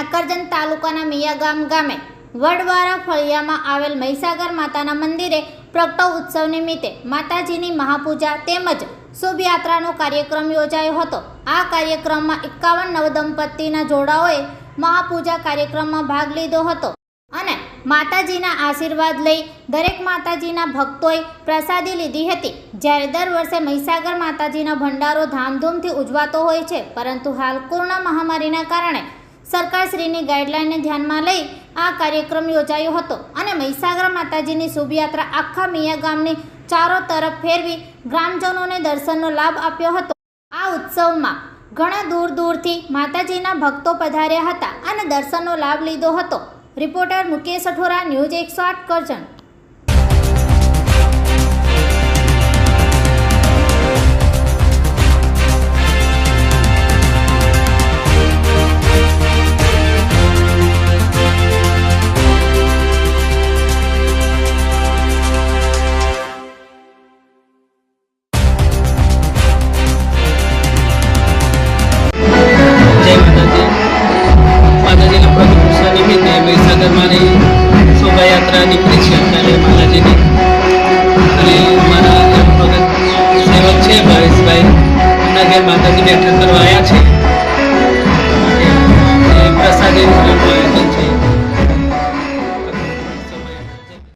ઠાકરજન તાલુકાના મિયાગામ ગામે વડવારા ફળિયામાં આવેલ મહીસાગર માતાના મંદિરે પ્રગટો ઉત્સવ નિમિત્તે માતાજીની મહાપૂજા તેમજ શુભયાત્રાનો કાર્યક્રમ યોજાયો હતો। આ કાર્યક્રમમાં 51 નવદંપતિના જોડાઓએ મહાપૂજા કાર્યક્રમમાં ભાગ લીધો હતો અને માતાજીના આશીર્વાદ લઈ દરેક માતાજીના ભક્તોએ પ્રસાદી લીધી હતી। જ્યારે દર વર્ષે મહીસાગર માતાજીનો ભંડારો ધામધૂમથી ઉજવાતો હોય છે, પરંતુ હાલ કોરોના મહામારીના કારણે સરકારશ્રીની ગાઈડલાઇનને ધ્યાનમાં લઈ આ કાર્યક્રમ યોજાયો હતો અને મહીસાગર માતાજીની શુભયાત્રા આખા મિયાગામની ચારો તરફ ફેરવી ગ્રામજનોને દર્શનનો લાભ આપ્યો હતો। આ ઉત્સવમાં ઘણા દૂર દૂરથી માતાજીના ભક્તો પધાર્યા હતા અને દર્શનનો લાભ લીધો હતો। Reporter Mukesh Athora, news 108 Karjan.